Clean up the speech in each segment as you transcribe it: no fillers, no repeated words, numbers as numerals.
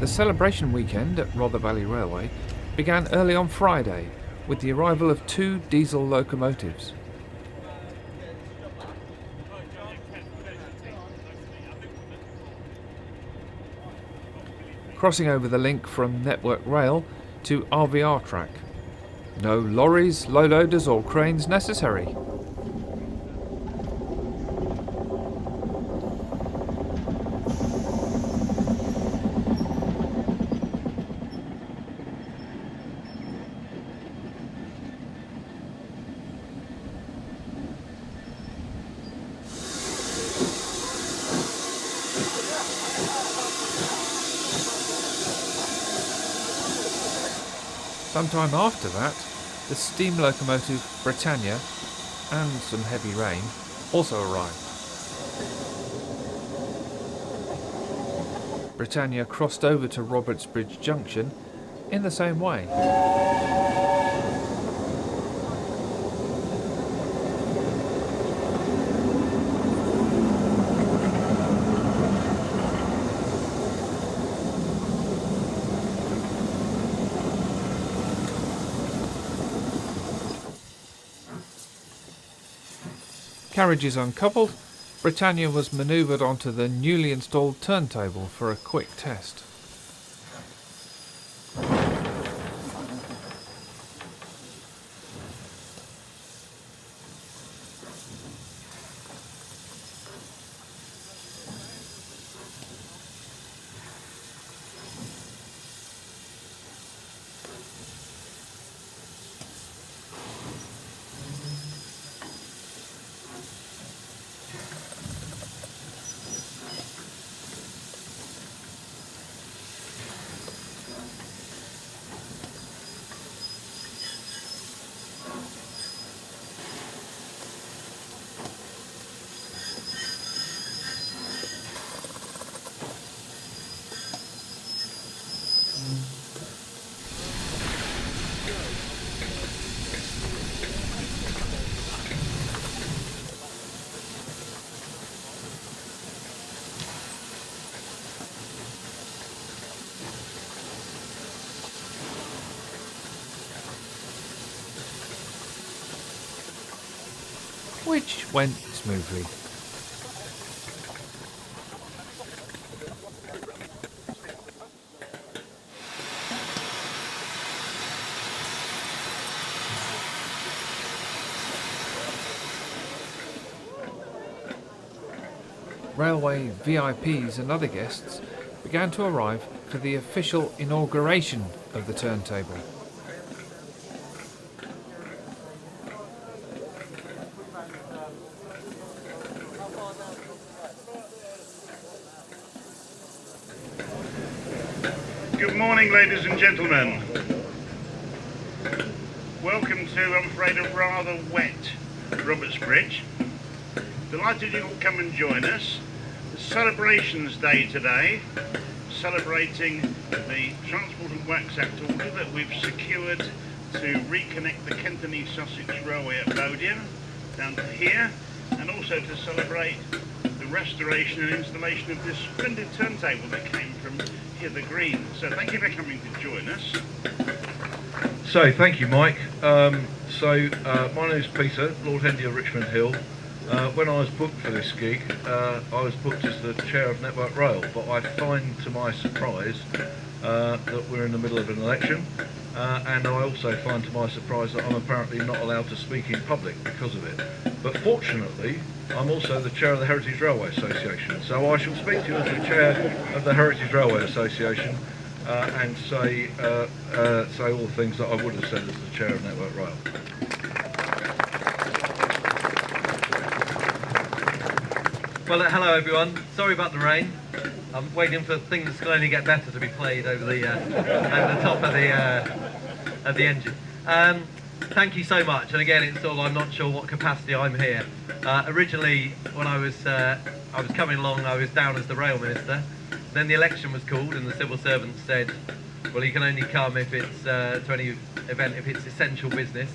The celebration weekend at Rother Valley Railway began early on Friday with the arrival of 2 diesel locomotives. Crossing over the link from Network Rail to RVR track. No lorries, low loaders or cranes necessary. Sometime after that, the steam locomotive Britannia, and some heavy rain, also arrived. Britannia crossed over to Robertsbridge Junction in the same way. Carriages uncoupled, Britannia was manoeuvred onto the newly installed turntable for a quick test. Which went smoothly. Railway VIPs and other guests began to arrive for the official inauguration of the turntable. Good morning, ladies and gentlemen. Welcome to, I'm afraid, a rather wet Robertsbridge. Delighted you will come and join us. It's Celebrations Day today, celebrating the Transport and Wax Act order that we've secured to reconnect the Kent and East Sussex Railway at Lothian down to here, and also to celebrate the restoration and installation of this splendid turntable that came from Hither Green. So thank you for coming to join us. So thank you, Mike. My name is Peter, Lord Hendy of Richmond Hill. When I was booked for this gig, I was booked as the chair of Network Rail, but I find to my surprise that we're in the middle of an election, and I also find to my surprise that I'm apparently not allowed to speak in public because of it. But fortunately, I'm also the chair of the Heritage Railway Association, so I shall speak to you as the chair of the Heritage Railway Association and say all the things that I would have said as the chair of Network Rail. Well, hello everyone. Sorry about the rain. I'm waiting for things to slowly get better to be played over the top of the engine. Thank you so much. And again, it's all, I'm not sure what capacity I'm here. Originally, when I was coming along, I was down as the rail minister. Then the election was called, and the civil servants said, well, you can only come if it's to any event if it's essential business.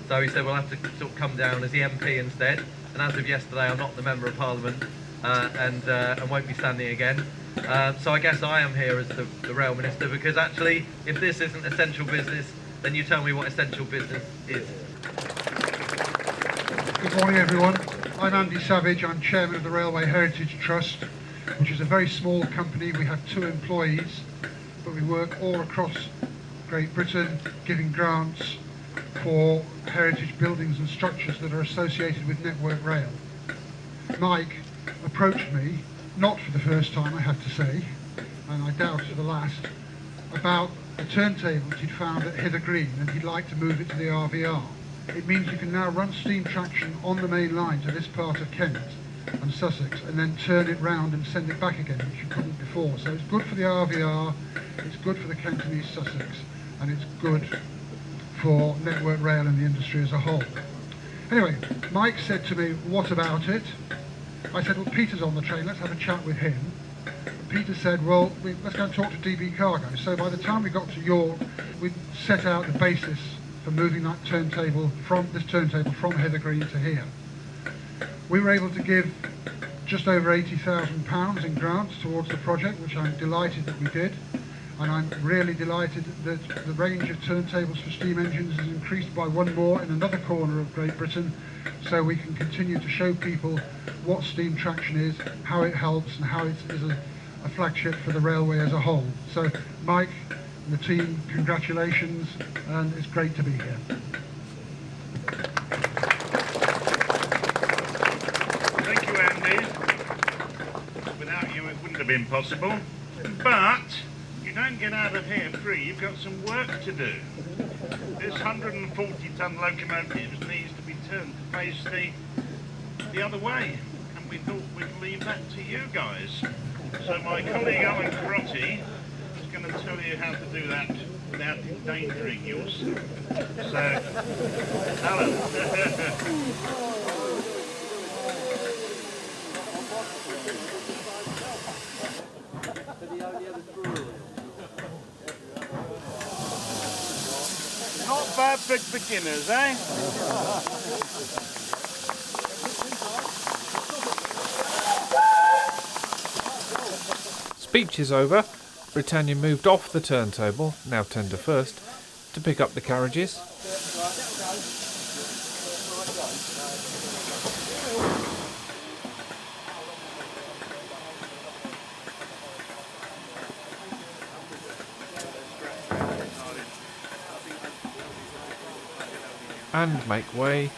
So he said we'll have to sort of come down as the MP instead. And as of yesterday, I'm not the Member of Parliament and won't be standing again. So I guess I am here as the Rail Minister, because actually, if this isn't essential business, then you tell me what essential business is. Good morning, everyone. I'm Andy Savage. I'm Chairman of the Railway Heritage Trust, which is a very small company. We have 2 employees, but we work all across Great Britain, giving grants for heritage buildings and structures that are associated with Network Rail. Mike approached me, not for the first time I have to say, and I doubt for the last, about a turntable he'd found at Hither Green, and he'd like to move it to the RVR. It means you can now run steam traction on the main line to this part of Kent and Sussex, and then turn it round and send it back again, which you couldn't before. So it's good for the RVR, it's good for the Kent and East Sussex, and it's good for Network Rail and the industry as a whole. Anyway, Mike said to me, what about it? I said, well, Peter's on the train, let's have a chat with him. And Peter said, well, let's go and talk to DB Cargo. So by the time we got to York, we set out the basis for moving that turntable from Hither Green to here. We were able to give just over £80,000 in grants towards the project, which I'm delighted that we did. And I'm really delighted that the range of turntables for steam engines has increased by 1 more in another corner of Great Britain, so we can continue to show people what steam traction is, how it helps, and how it is a flagship for the railway as a whole. So Mike and the team, congratulations, and it's great to be here. Thank you, Andy. Without you, it wouldn't have been possible. But you don't get out of here free. You've got some work to do. This 140-ton locomotive needs to be turned to face the other way, and we thought we'd leave that to you guys. So my colleague Alan Crotty is going to tell you how to do that without endangering yours. So, Alan. Not bad for beginners, eh? Speech is over. Britannia moved off the turntable, now tender first, to pick up the carriages. And make way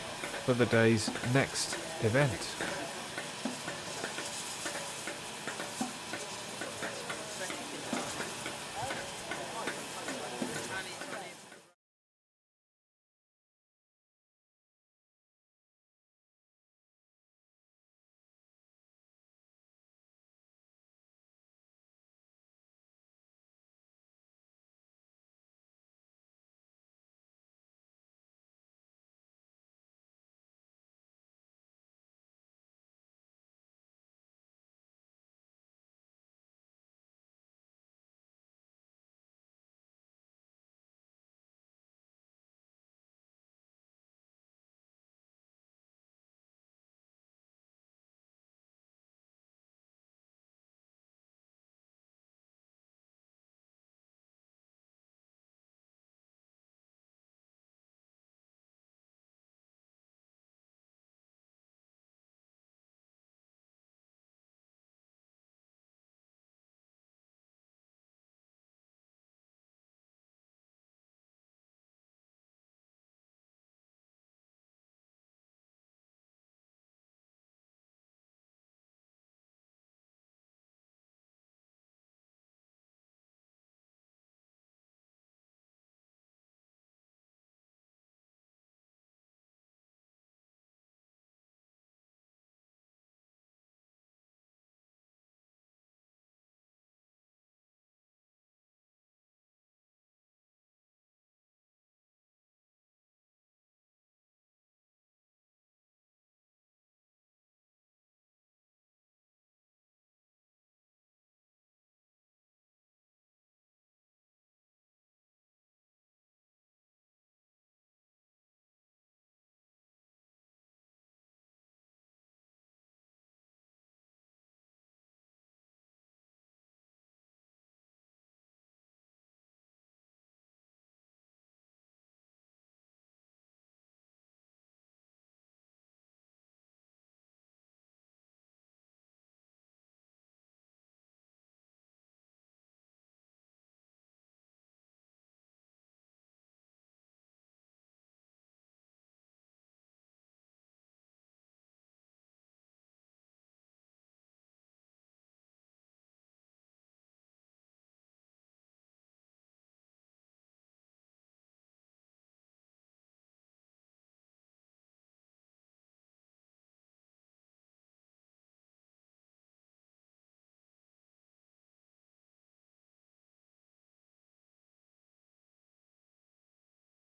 for the day's next event.